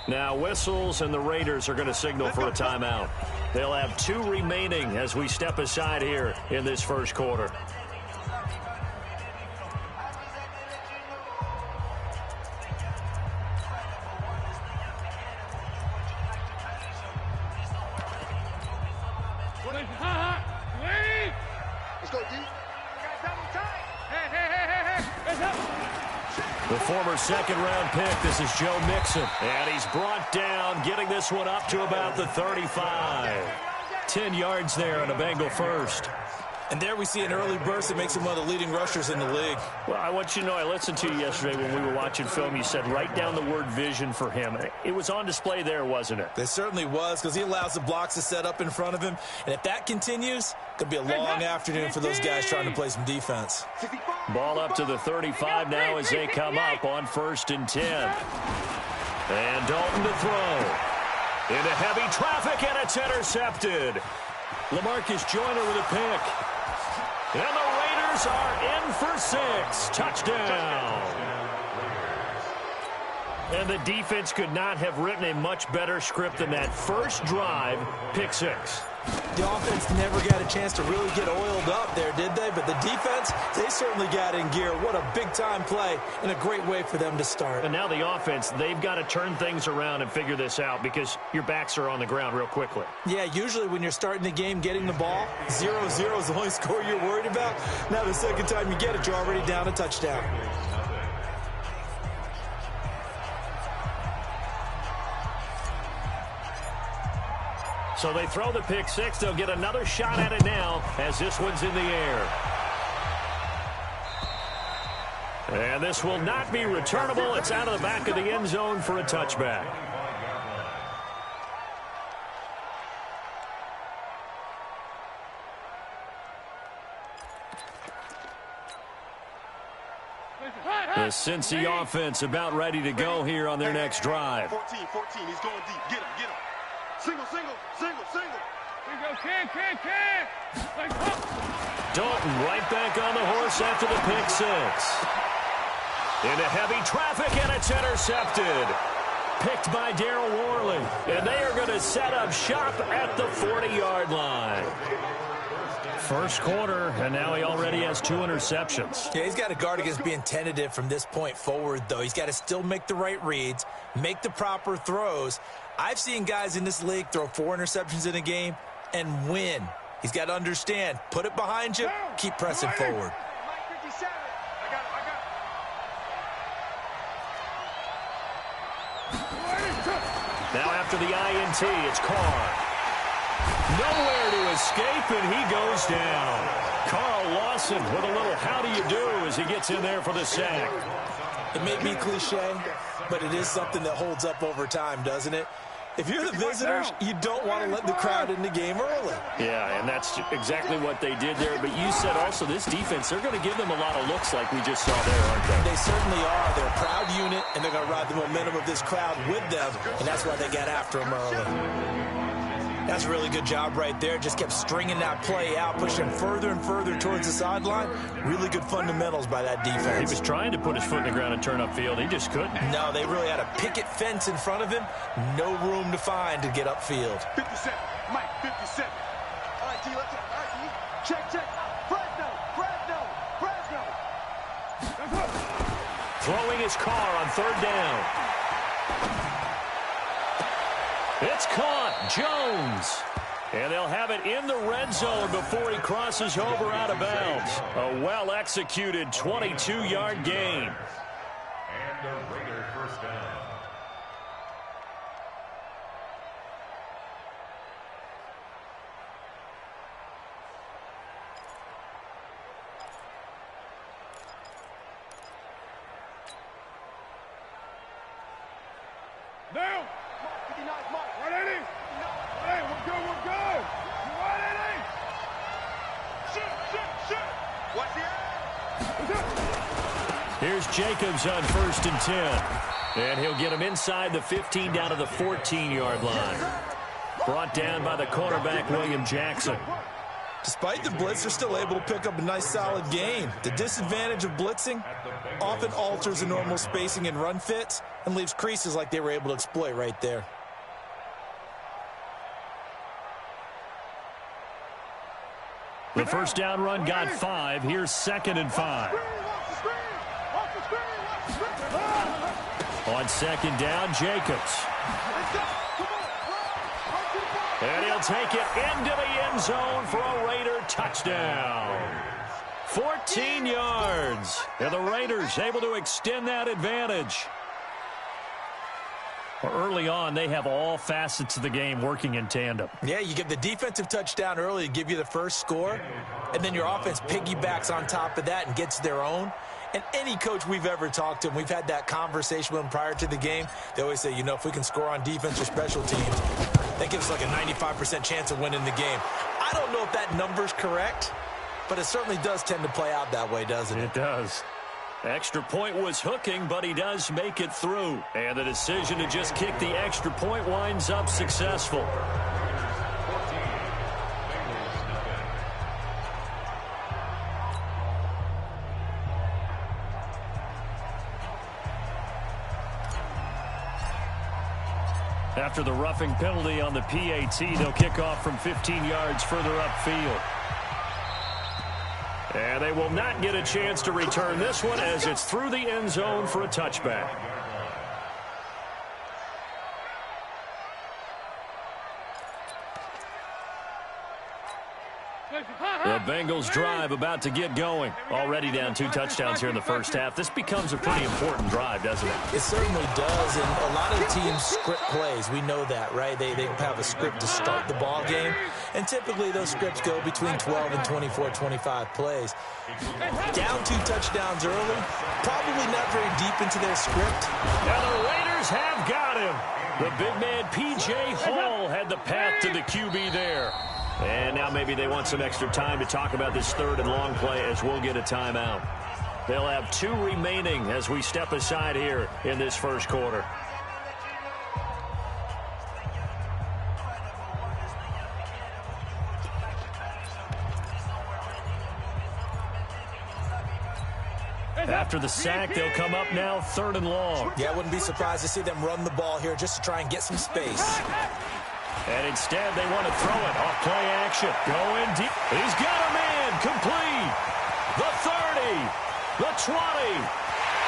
Now whistles and the Raiders are going to signal for a timeout. They'll have 2 remaining as we step aside here in this first quarter. The former second-round pick, this is Joe Mixon. And he's brought down, getting this one up to about the 35. 10 yards there on a Bengal first. And there we see an early burst that makes him one of the leading rushers in the league. Well, I want you to know, I listened to you yesterday when we were watching film. You said write down the word vision for him. It was on display there, wasn't it? It certainly was, because he allows the blocks to set up in front of him. And if that continues, it could be a long afternoon for those guys trying to play some defense. Ball up to the 35 now as they come up on 1st and 10. And Dalton to throw. Into heavy traffic, and it's intercepted. LaMarcus Joyner with a pick. And the Raiders are in for 6. Touchdown. And the defense could not have written a much better script than that first drive, pick 6. The offense never got a chance to really get oiled up there, did they? But the defense, they certainly got in gear. What a big-time play and a great way for them to start. And now the offense, they've got to turn things around and figure this out because your backs are on the ground real quickly. Yeah, usually when you're starting the game, getting the ball, 0-0 is the only score you're worried about. Now the second time you get it, you're already down a touchdown. So they throw the pick 6. They'll get another shot at it now as this one's in the air. And this will not be returnable. It's out of the back of the end zone for a touchback. The Cincy offense about ready to go here on their next drive. 14, he's going deep. Get him. Single. Dalton right back on the horse after the pick 6. Into heavy traffic, and it's intercepted. Picked by Darryl Worley. And they are going to set up shop at the 40-yard line. First quarter, and now he already has 2 interceptions. Yeah, he's got to guard against being tentative from this point forward, though. He's got to still make the right reads, make the proper throws. I've seen guys in this league throw 4 interceptions in a game and win. He's got to understand, put it behind you, keep pressing forward. Now after the INT, it's Carr. Nowhere to escape, and he goes down. Carl Lawson with a little how do you do as he gets in there for the sack. It may be cliche, but it is something that holds up over time, doesn't it? If you're the visitors, you don't want to let the crowd in the game early. Yeah, and that's exactly what they did there. But you said also this defense, they're going to give them a lot of looks like we just saw there, aren't they? They certainly are. They're a proud unit, and they're going to ride the momentum of this crowd with them, and that's why they got after them early. That's a really good job right there. Just kept stringing that play out, pushing further and further towards the sideline. Really good fundamentals by that defense. He was trying to put his foot in the ground and turn upfield. He just couldn't. No, they really had a picket fence in front of him. No room to find to get upfield. 57. Mike, 57. All right, D, let's go. All right, D. Check. Fresno. Throwing his car on 3rd down. It's caught. Jones. And they'll have it in the red zone before he crosses over out of bounds. A well-executed 22-yard gain. And the Raider first down. Now. 59, Mike. 180. Hey, we're good. You 180. Shoot. What's the Here's Jacobs on 1st and 10. And he'll get him inside the 15 down to the 14-yard line. Brought down by the cornerback, William Jackson. Despite the blitz, they're still able to pick up a nice solid gain. The disadvantage of blitzing often alters the normal spacing and run fits and leaves creases like they were able to exploit right there. The first down run got 5. Here's 2nd and 5. On 2nd down, Jacobs. And he'll take it into the end zone for a Raider touchdown. 14 yards. And the Raiders able to extend that advantage. Early on, they have all facets of the game working in tandem. Yeah, you get the defensive touchdown early to give you the first score, and then your offense piggybacks on top of that and gets their own. And any coach we've ever talked to, and we've had that conversation with them prior to the game, they always say, you know, if we can score on defense or special teams, that gives us like a 95% chance of winning the game. I don't know if that number's correct, but it certainly does tend to play out that way, doesn't it? It does. Extra point was hooking, but he does make it through. And the decision to just kick the extra point winds up successful. After the roughing penalty on the PAT, they'll kick off from 15 yards further upfield. And they will not get a chance to return this one as it's through the end zone for a touchback. The Bengals drive about to get going. Already down 2 touchdowns here in the first half. This becomes a pretty important drive, doesn't it? It certainly does, and a lot of teams script plays. We know that, right? They have a script to start the ball game, and typically those scripts go between 12 and 24, 25 plays. Down 2 touchdowns early, probably not very deep into their script. And the Raiders have got him. The big man, P.J. Hall, had the path to the QB there. And now maybe they want some extra time to talk about this 3rd and long play as we'll get a timeout. They'll have 2 remaining as we step aside here in this first quarter. After the sack, they'll come up now 3rd and long. Yeah, I wouldn't be surprised to see them run the ball here just to try and get some space. And instead, they want to throw it off play action. Going deep. He's got a man complete. The 30, the 20,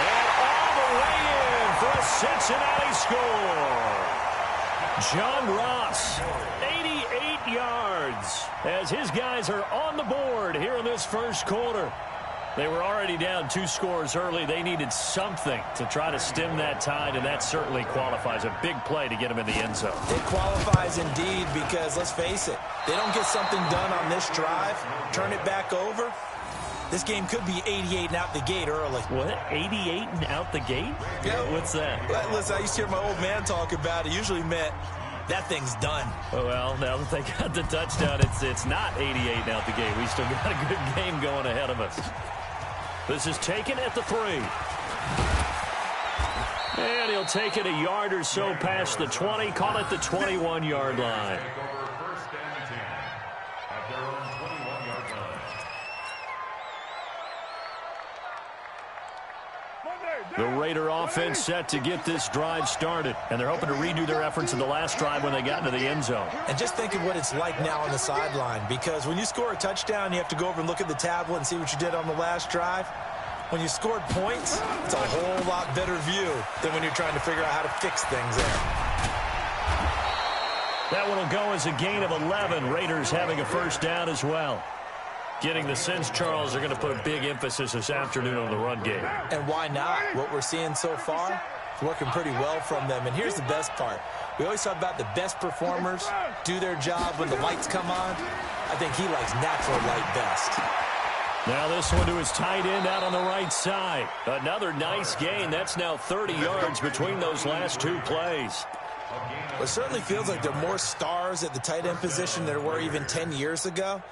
and all the way in for a Cincinnati score. John Ross, 88 yards, as his guys are on the board here in this first quarter. They were already down 2 scores early. They needed something to try to stem that tide, and that certainly qualifies. A big play to get them in the end zone. It qualifies indeed because, let's face it, they don't get something done on this drive, turn it back over, this game could be 88 and out the gate early. What? 88 and out the gate? Yeah. What's that? Listen, I used to hear my old man talk about it. Usually meant that thing's done. Well, now that they got the touchdown, it's not 88 and out the gate. We still got a good game going ahead of us. This is taken at the 3. And he'll take it a yard or so past the 20. Call it the 21-yard line. The Raider offense set to get this drive started. And they're hoping to redo their efforts in the last drive when they got into the end zone. And just think of what it's like now on the sideline. Because when you score a touchdown, you have to go over and look at the tablet and see what you did on the last drive. When you scored points, it's a whole lot better view than when you're trying to figure out how to fix things there. That one will go as a gain of 11. Raiders having a first down as well. Getting the sense, Charles, are going to put big emphasis this afternoon on the run game. And why not? What we're seeing so far is working pretty well from them. And here's the best part. We always talk about the best performers do their job when the lights come on. I think he likes natural light best. Now this one to his tight end out on the right side. Another nice gain. That's now 30 yards between those last 2 plays. Well, it certainly feels like there are more stars at the tight end position than there were even 10 years ago.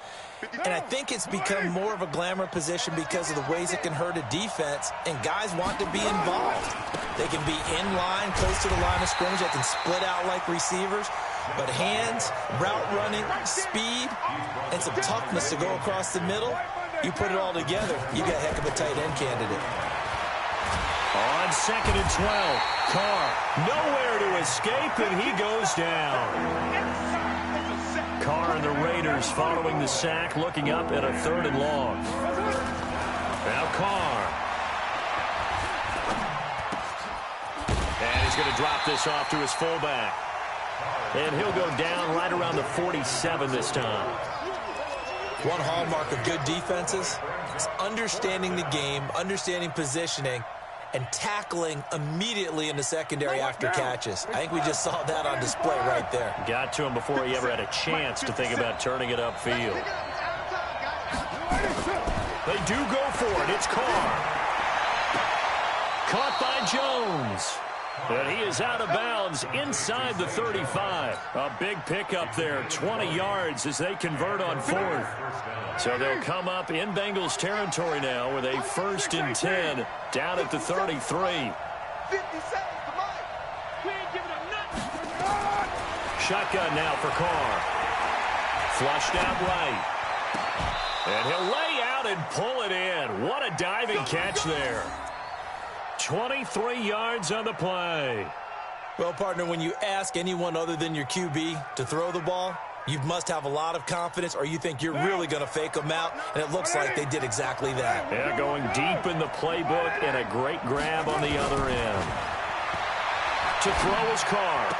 And I think it's become more of a glamour position because of the ways it can hurt a defense, and guys want to be involved. They can be in line, close to the line of scrimmage. They can split out like receivers. But hands, route running, speed, and some toughness to go across the middle, you put it all together, you got a heck of a tight end candidate. On 2nd and 12, Carr nowhere to escape, and he goes down. Carr and the Raiders following the sack, looking up at a 3rd and long. Now Carr. And he's going to drop this off to his fullback. And he'll go down right around the 47 this time. One hallmark of good defenses is understanding the game, understanding positioning, and tackling immediately in the secondary after catches. I think we just saw that on display right there. Got to him before he ever had a chance to think about turning it upfield. They do go for it. It's Carr. Caught by Jones. And he is out of bounds inside the 35. A big pickup there, 20 yards as they convert on 4th. So they'll come up in Bengals territory now with a 1st and 10 down at the 33. 50 seconds to Mike. We ain't giving up nothing. Shotgun now for Carr. Flushed out right. And he'll lay out and pull it in. What a diving catch there. 23 yards on the play. Well, partner, when you ask anyone other than your QB to throw the ball, you must have a lot of confidence, or you think you're really going to fake them out, and it looks like they did exactly that. Yeah, going deep in the playbook, and a great grab on the other end. To throw his Carr.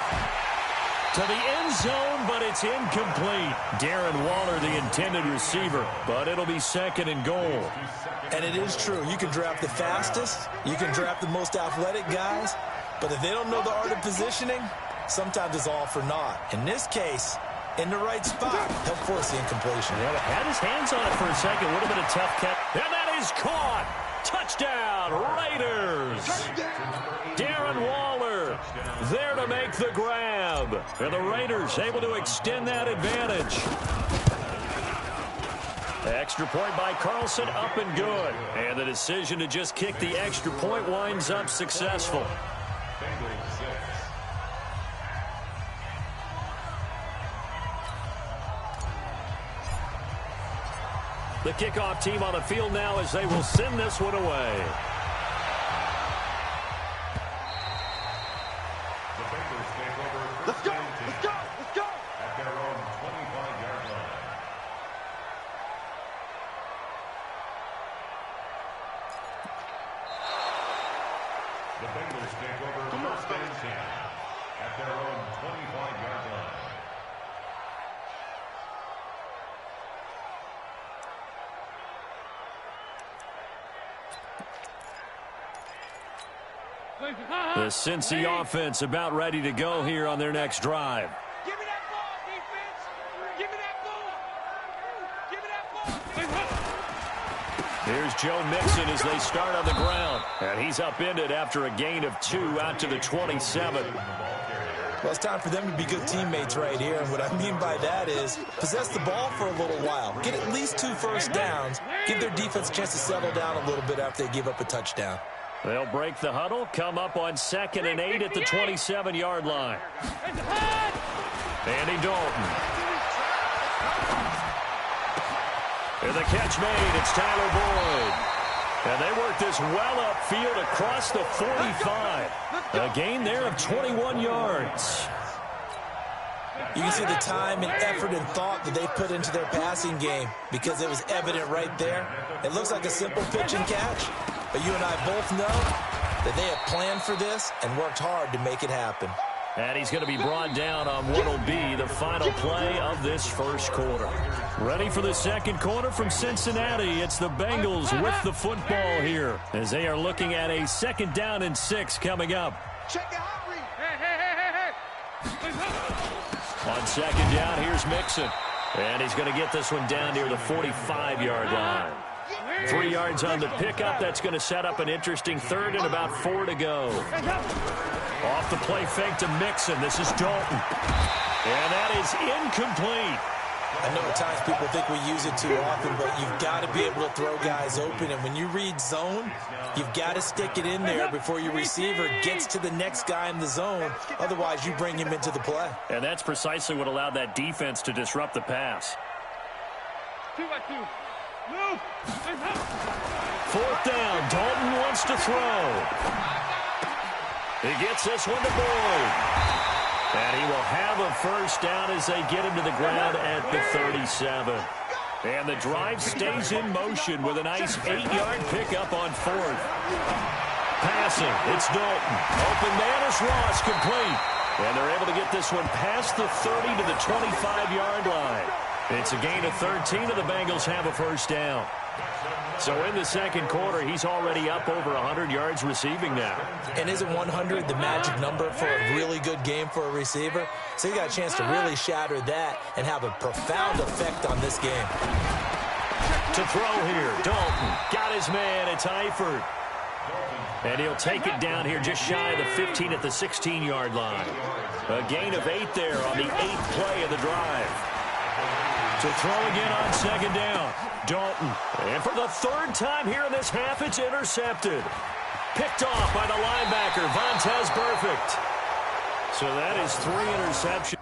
To the end zone, but it's incomplete. Darren Waller, the intended receiver, but it'll be 2nd and goal. And it is true. You can draft the fastest. You can draft the most athletic guys. But if they don't know the art of positioning, sometimes it's all for naught. In this case, in the right spot, he'll force the incompletion. Yeah, had his hands on it for a second. Would have been a tough catch. And that is caught. Touchdown, Raiders. Darren Waller there to make the grab. And the Raiders able to extend that advantage. Extra point by Carlson, up and good. And the decision to just kick the extra point winds up successful. The kickoff team on the field now as they will send this one away. Let's go, let's go, let's go. At their own 25-yard line. The Bengals take over 1st and 10 at their own 25-yard line. The Cincy offense about ready to go here on their next drive. Give me that ball, defense. Give me that ball. Give me that ball. Here's Joe Mixon as they start on the ground. And he's upended after a gain of 2 out to the 27. Well, it's time for them to be good teammates right here. And what I mean by that is possess the ball for a little while. Get at least 2 first downs. Give their defense a chance to settle down a little bit after they give up a touchdown. They'll break the huddle, come up on 2nd and 8 at the 27-yard line. Andy Dalton. And the catch made, it's Tyler Boyd. And they work this well upfield across the 45. A gain there of 21 yards. You can see the time and effort and thought that they put into their passing game because it was evident right there. It looks like a simple pitch and catch, but you and I both know that they have planned for this and worked hard to make it happen. And he's going to be brought down on what will be the final play of this first quarter. Ready for the second quarter from Cincinnati. It's the Bengals with the football here as they are looking at a 2nd down and 6 coming up. Check it out, Reed. On 2nd down, here's Mixon. And he's going to get this one down near the 45-yard line. 3 yards on the pickup. That's going to set up an interesting 3rd and about 4 to go. Off the play fake to Mixon. This is Dalton. And that is incomplete. I know at times people think we use it too often, but you've got to be able to throw guys open. And when you read zone, you've got to stick it in there before your receiver gets to the next guy in the zone. Otherwise, you bring him into the play. And that's precisely what allowed that defense to disrupt the pass. 2-by-2. Move. 4th down. Dalton wants to throw. He gets this one to Boyd. And he will have a first down as they get him to the ground at the 37. And the drive stays in motion with a nice 8-yard pickup on 4th. Passing, it's Dalton. Open man is Ross, complete. And they're able to get this one past the 30 to the 25-yard line. It's a gain of 13, and the Bengals have a first down. So in the second quarter, he's already up over 100 yards receiving now. And isn't 100 the magic number for a really good game for a receiver? So he got a chance to really shatter that and have a profound effect on this game. To throw here, Dalton got his man. It's Eifert. And he'll take it down here just shy of the 15 at the 16-yard line. A gain of 8 there on the 8th play of the drive. To throw again on second down. Dalton. And for the 3rd time here in this half, it's intercepted. Picked off by the linebacker, Vontaze Burfict. So that is 3 interceptions.